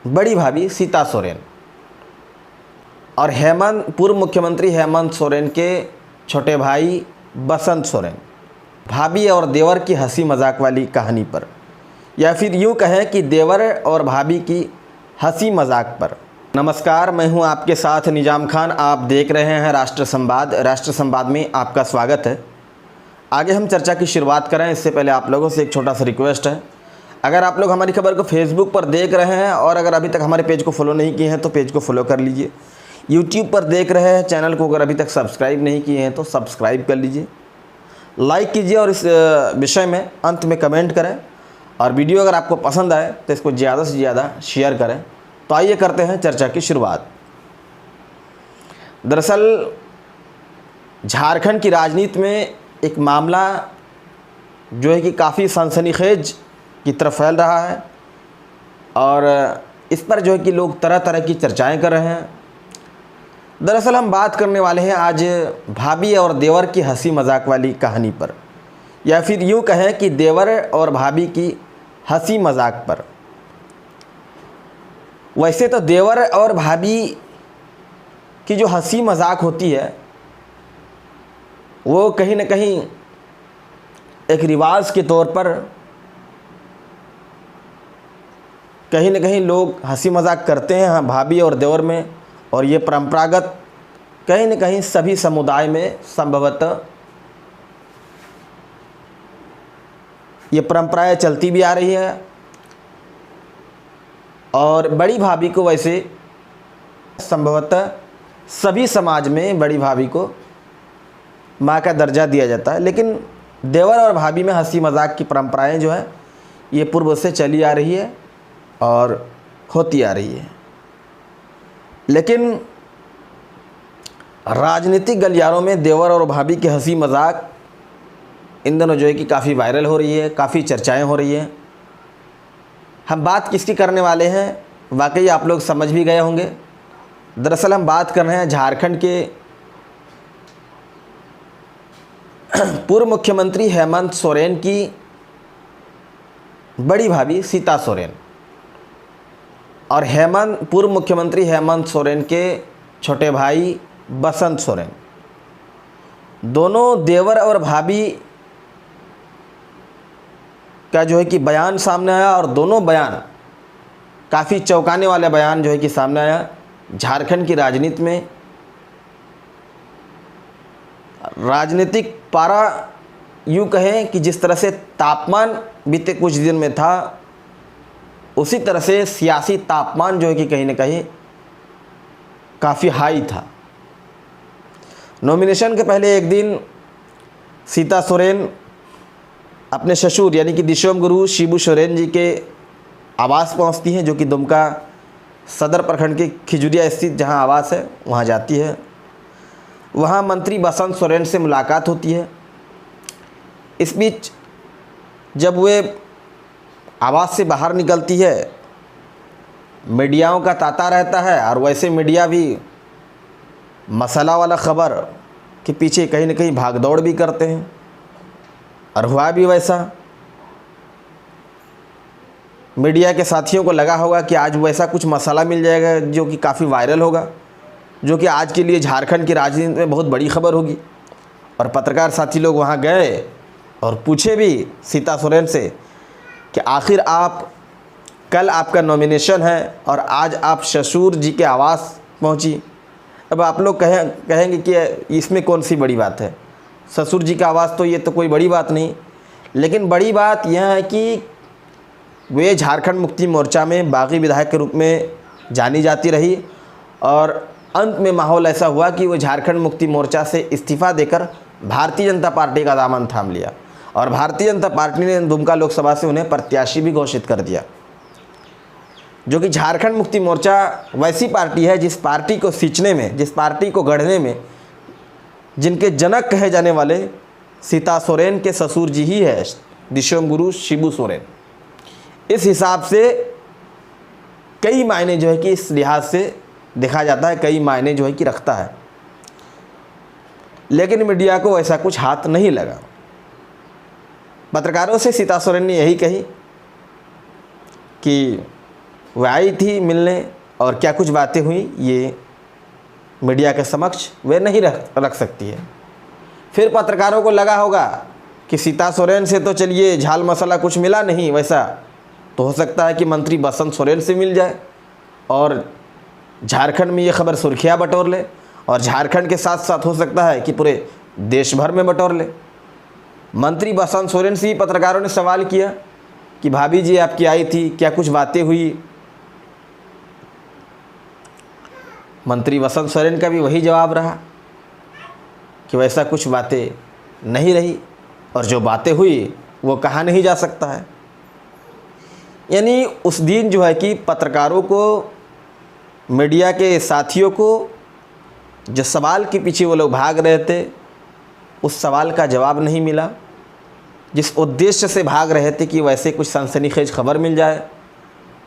बड़ी भाभी सीता सोरेन और पूर्व मुख्यमंत्री हेमंत सोरेन के छोटे भाई बसंत सोरेन, भाभी और देवर की हंसी मजाक वाली कहानी पर, या फिर यूँ कहें कि देवर और भाभी की हंसी मजाक पर। नमस्कार, मैं हूं आपके साथ निजाम खान। आप देख रहे हैं राष्ट्र संवाद। राष्ट्र संवाद में आपका स्वागत है। आगे हम चर्चा की शुरुआत करें इससे पहले आप लोगों से एक छोटा सा रिक्वेस्ट है। अगर आप लोग हमारी खबर को फेसबुक पर देख रहे हैं और अगर अभी तक हमारे पेज को फॉलो नहीं किए हैं तो पेज को फॉलो कर लीजिए। यूट्यूब पर देख रहे हैं, चैनल को अगर अभी तक सब्सक्राइब नहीं किए हैं तो सब्सक्राइब कर लीजिए, लाइक कीजिए और इस विषय में अंत में कमेंट करें। और वीडियो अगर आपको पसंद आए तो इसको ज़्यादा से ज़्यादा शेयर करें। तो आइए करते हैं चर्चा की शुरुआत। दरअसल झारखंड की राजनीति में एक मामला जो है कि काफ़ी सनसनीखेज की तरफ फैल रहा है और इस पर जो है कि लोग तरह तरह की चर्चाएं कर रहे हैं। दरअसल हम बात करने वाले हैं आज भाभी और देवर की हंसी मजाक वाली कहानी पर, या फिर यूँ कहें कि देवर और भाभी की हंसी मजाक पर। वैसे तो देवर और भाभी की जो हंसी मजाक होती है वो कहीं ना कहीं एक रिवाज के तौर पर कहीं ना कहीं लोग हंसी मजाक करते हैं भाभी और देवर में, और ये परंपरागत कहीं ना कहीं सभी समुदाय में संभवतः ये परंपराएं चलती भी आ रही है। और बड़ी भाभी को वैसे संभवतः सभी समाज में बड़ी भाभी को माँ का दर्जा दिया जाता है, लेकिन देवर और भाभी में हंसी मजाक की परंपराएं जो है ये पूर्व से चली आ रही है और होती आ रही है। लेकिन राजनीतिक गलियारों में देवर और भाभी की हंसी मजाक इन दिनों जो है कि काफ़ी वायरल हो रही है, काफ़ी चर्चाएं हो रही हैं। हम बात किसकी करने वाले हैं वाकई आप लोग समझ भी गए होंगे। दरअसल हम बात कर रहे हैं झारखंड के पूर्व मुख्यमंत्री हेमंत सोरेन की बड़ी भाभी सीता सोरेन और पूर्व मुख्यमंत्री हेमंत सोरेन के छोटे भाई बसंत सोरेन। दोनों देवर और भाभी का जो है कि बयान सामने आया और दोनों बयान काफ़ी चौंकाने वाले बयान जो है कि सामने आया। झारखंड की राजनीति में राजनीतिक पारा यूँ कहें कि जिस तरह से तापमान बीते कुछ दिन में था, उसी तरह से सियासी तापमान जो है कि कहीं ना कहीं काफ़ी हाई था। नॉमिनेशन के पहले एक दिन सीता सोरेन अपने ससुर यानी कि दिशोम गुरु शिबू सोरेन जी के आवास पहुंचती हैं, जो कि दुमका सदर प्रखंड के खिजुरिया स्थित जहां आवास है वहां जाती है। वहां मंत्री बसंत सोरेन से मुलाकात होती है। इस बीच जब वे आवास से बाहर निकलती है, मीडियाओं का तांता रहता है और वैसे मीडिया भी मसाला वाला खबर के पीछे कहीं ना कहीं भागदौड़ भी करते हैं और हुआ भी वैसा। मीडिया के साथियों को लगा होगा कि आज वैसा कुछ मसाला मिल जाएगा जो कि काफ़ी वायरल होगा, जो कि आज के लिए झारखंड की राजनीति में बहुत बड़ी खबर होगी। और पत्रकार साथी लोग वहाँ गए और पूछे भी सीता सोरेन से कि आखिर आप कल आपका नॉमिनेशन है और आज आप ससुर जी के आवास पहुँची। अब आप लोग कहेंगे कि इसमें कौन सी बड़ी बात है, ससुर जी का आवास तो ये तो कोई बड़ी बात नहीं। लेकिन बड़ी बात यह है कि वे झारखंड मुक्ति मोर्चा में बागी विधायक के रूप में जानी जाती रही और अंत में माहौल ऐसा हुआ कि वो झारखंड मुक्ति मोर्चा से इस्तीफ़ा देकर भारतीय जनता पार्टी का दामन थाम लिया और भारतीय जनता पार्टी ने दुमका लोकसभा से उन्हें प्रत्याशी भी घोषित कर दिया। जो कि झारखंड मुक्ति मोर्चा वैसी पार्टी है जिस पार्टी को सींचने में, जिस पार्टी को गढ़ने में जिनके जनक कहे जाने वाले सीता सोरेन के ससुर जी ही है, दिशोम गुरु शिबू सोरेन। इस हिसाब से कई मायने जो है कि इस लिहाज से देखा जाता है, कई मायने जो है कि रखता है। लेकिन मीडिया को ऐसा कुछ हाथ नहीं लगा। पत्रकारों से सीता सोरेन ने यही कही कि वह आई थी मिलने और क्या कुछ बातें हुई ये मीडिया के समक्ष वे नहीं रख सकती है। फिर पत्रकारों को लगा होगा कि सीता सोरेन से तो चलिए झाल मसाला कुछ मिला नहीं, वैसा तो हो सकता है कि मंत्री बसंत सोरेन से मिल जाए और झारखंड में ये खबर सुर्खियाँ बटोर ले, और झारखंड के साथ साथ हो सकता है कि पूरे देश भर में बटोर ले। मंत्री बसंत सोरेन से ही पत्रकारों ने सवाल किया कि भाभी जी आपकी आई थी, क्या कुछ बातें हुई। मंत्री बसंत सोरेन का भी वही जवाब रहा कि वैसा कुछ बातें नहीं रही, और जो बातें हुई वो कहा नहीं जा सकता है। यानी उस दिन जो है कि पत्रकारों को, मीडिया के साथियों को जो सवाल के पीछे वो लोग भाग रहे थे, उस सवाल का जवाब नहीं मिला। जिस उद्देश्य से भाग रहे थे कि वैसे कुछ सनसनीखेज खबर मिल जाए,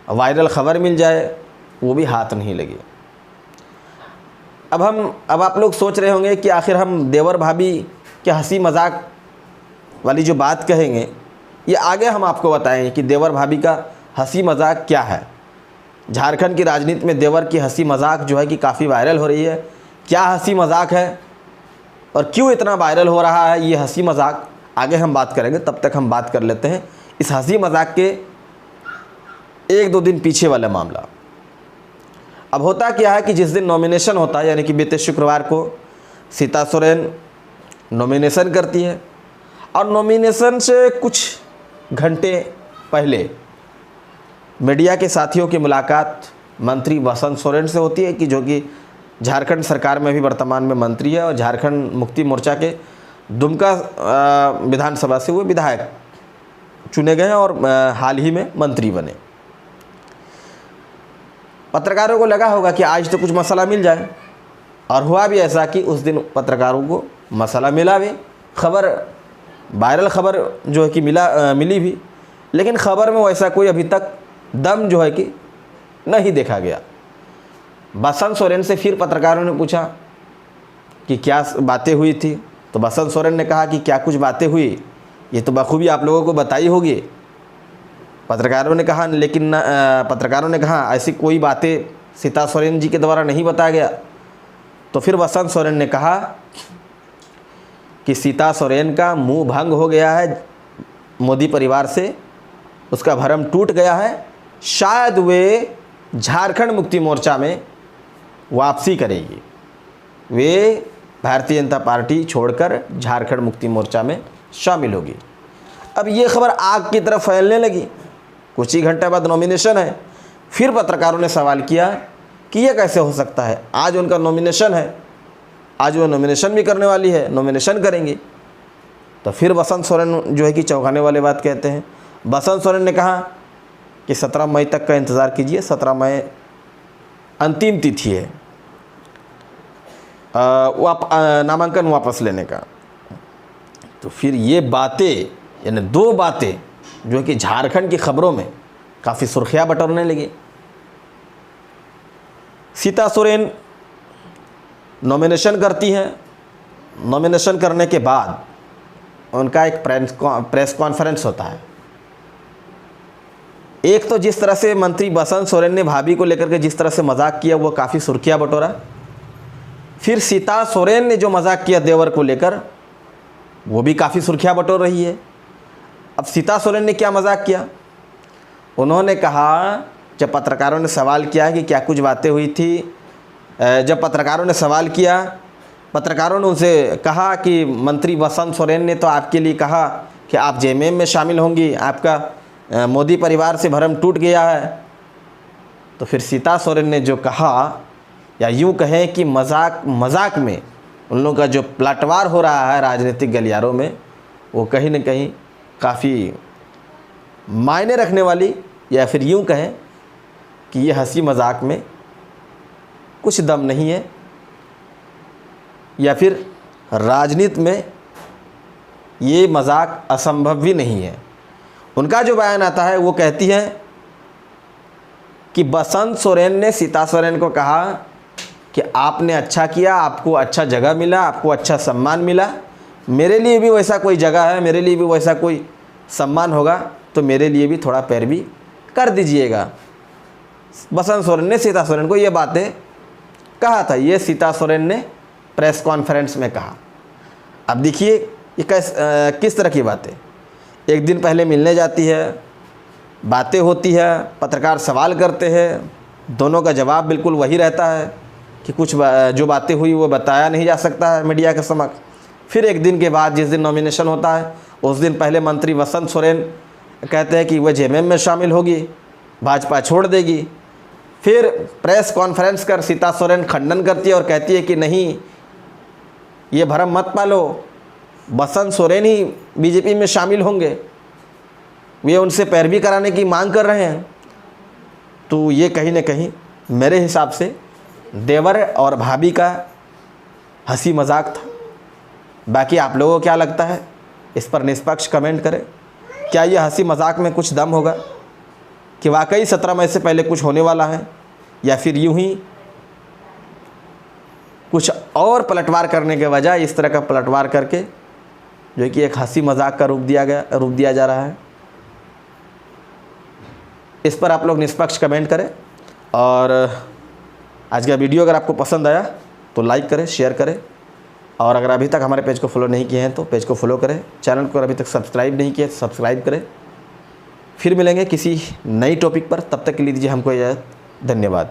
वायरल खबर मिल जाए, वो भी हाथ नहीं लगी। अब आप लोग सोच रहे होंगे कि आखिर हम देवर भाभी के हंसी मजाक वाली जो बात कहेंगे, ये आगे हम आपको बताएंगे कि देवर भाभी का हंसी मजाक क्या है। झारखंड की राजनीति में देवर की हंसी मजाक जो है कि काफ़ी वायरल हो रही है। क्या हंसी मजाक है और क्यों इतना वायरल हो रहा है ये हंसी मजाक, आगे हम बात करेंगे। तब तक हम बात कर लेते हैं इस हंसी मजाक के 1-2 दिन पीछे वाला मामला। अब होता क्या है कि जिस दिन नॉमिनेशन होता है, यानी कि बीते शुक्रवार को सीता सोरेन नॉमिनेशन करती है, और नॉमिनेशन से कुछ घंटे पहले मीडिया के साथियों की मुलाकात मंत्री बसंत सोरेन से होती है, कि जो कि झारखंड सरकार में भी वर्तमान में मंत्री है और झारखंड मुक्ति मोर्चा के दुमका विधानसभा से वो विधायक चुने गए हैं और हाल ही में मंत्री बने। पत्रकारों को लगा होगा कि आज तो कुछ मसाला मिल जाए, और हुआ भी ऐसा कि उस दिन पत्रकारों को मसाला मिला भी। खबर, वायरल खबर जो है कि मिली भी, लेकिन खबर में वैसा कोई अभी तक दम जो है कि नहीं देखा गया। बसंत सोरेन से फिर पत्रकारों ने पूछा कि क्या बातें हुई थी, तो बसंत सोरेन ने कहा कि क्या कुछ बातें हुई ये तो बखूबी आप लोगों को बताई होगी। पत्रकारों ने कहा, लेकिन पत्रकारों ने कहा ऐसी कोई बातें सीता सोरेन जी के द्वारा नहीं बताया गया। तो फिर बसंत सोरेन ने कहा कि सीता सोरेन का मुंह भंग हो गया है मोदी परिवार से, उसका भरम टूट गया है, शायद वे झारखंड मुक्ति मोर्चा में वापसी करेगी, वे भारतीय जनता पार्टी छोड़कर झारखंड मुक्ति मोर्चा में शामिल होगी। अब ये खबर आग की तरफ फैलने लगी। कुछ ही घंटे बाद नॉमिनेशन है। फिर पत्रकारों ने सवाल किया कि ये कैसे हो सकता है, आज उनका नॉमिनेशन है, आज वो नॉमिनेशन भी करने वाली है, नॉमिनेशन करेंगी। तो फिर बसंत सोरेन जो है कि चौंकाने वाली बात कहते हैं। बसंत सोरेन ने कहा कि 17 मई तक का इंतज़ार कीजिए, 17 मई अंतिम तिथि है नामांकन वापस लेने का। तो फिर ये बातें, यानी 2 बातें जो कि झारखंड की खबरों में काफ़ी सुर्खियाँ बटोरने लगी। सीता सोरेन नॉमिनेशन करती हैं, नॉमिनेशन करने के बाद उनका एक प्रेस कॉन्फ्रेंस होता है। एक तो जिस तरह से मंत्री बसंत सोरेन ने भाभी को लेकर के जिस तरह से मजाक किया वो काफ़ी सुर्खियाँ बटोरा। फिर सीता सोरेन ने जो मजाक किया देवर को लेकर वो भी काफ़ी सुर्खियाँ बटोर रही है। अब सीता सोरेन ने क्या मजाक किया, उन्होंने कहा, जब पत्रकारों ने सवाल किया कि क्या कुछ बातें हुई थी, जब पत्रकारों ने सवाल किया, पत्रकारों ने उनसे कहा कि मंत्री बसंत सोरेन ने तो आपके लिए कहा कि आप जेएमएम में शामिल होंगी, आपका मोदी परिवार से भरम टूट गया है। तो फिर सीता सोरेन ने जो कहा, या यूँ कहें कि मजाक में उन लोगों का जो पलटवार हो रहा है राजनीतिक गलियारों में, वो कहीं न कहीं काफ़ी मायने रखने वाली, या फिर यूँ कहें कि ये हंसी मजाक में कुछ दम नहीं है, या फिर राजनीति में ये मजाक असंभव भी नहीं है। उनका जो बयान आता है वो कहती है कि बसंत सोरेन ने सीता सोरेन को कहा कि आपने अच्छा किया, आपको अच्छा जगह मिला, आपको अच्छा सम्मान मिला, मेरे लिए भी वैसा कोई जगह है, मेरे लिए भी वैसा कोई सम्मान होगा तो मेरे लिए भी थोड़ा पैरवी कर दीजिएगा। बसंत सोरेन ने सीता सोरेन को ये बातें कहा था। ये सीता सोरेन ने प्रेस कॉन्फ्रेंस में कहा। अब देखिए ये किस तरह की बातें। एक दिन पहले मिलने जाती है, बातें होती है, पत्रकार सवाल करते हैं, दोनों का जवाब बिल्कुल वही रहता है कि कुछ जो बातें हुई वो बताया नहीं जा सकता है मीडिया के समक्ष। फिर एक दिन के बाद जिस दिन नॉमिनेशन होता है उस दिन पहले मंत्री बसंत सोरेन कहते हैं कि वह जेएमएम में शामिल होगी, भाजपा छोड़ देगी। फिर प्रेस कॉन्फ्रेंस कर सीता सोरेन खंडन करती है और कहती है कि नहीं, ये भरम मत पालो, बसंत सोरेन ही बीजेपी में शामिल होंगे, वे उनसे पैरवी कराने की मांग कर रहे हैं। तो ये कहीं ना कहीं मेरे हिसाब से देवर और भाभी का हंसी मजाक था। बाकी आप लोगों को क्या लगता है, इस पर निष्पक्ष कमेंट करें। क्या ये हंसी मजाक में कुछ दम होगा कि वाकई 17 मई से पहले कुछ होने वाला है, या फिर यूं ही कुछ और पलटवार करने के बजाय इस तरह का पलटवार करके जो कि एक हंसी मजाक का रूप दिया जा रहा है। इस पर आप लोग निष्पक्ष कमेंट करें। और आज का वीडियो अगर आपको पसंद आया तो लाइक करें, शेयर करें, और अगर अभी तक हमारे पेज को फॉलो नहीं किए हैं तो पेज को फॉलो करें। चैनल को अभी तक सब्सक्राइब नहीं किया तो सब्सक्राइब करें। फिर मिलेंगे किसी नई टॉपिक पर, तब तक के लिए दीजिए हमको इजाज़त। धन्यवाद।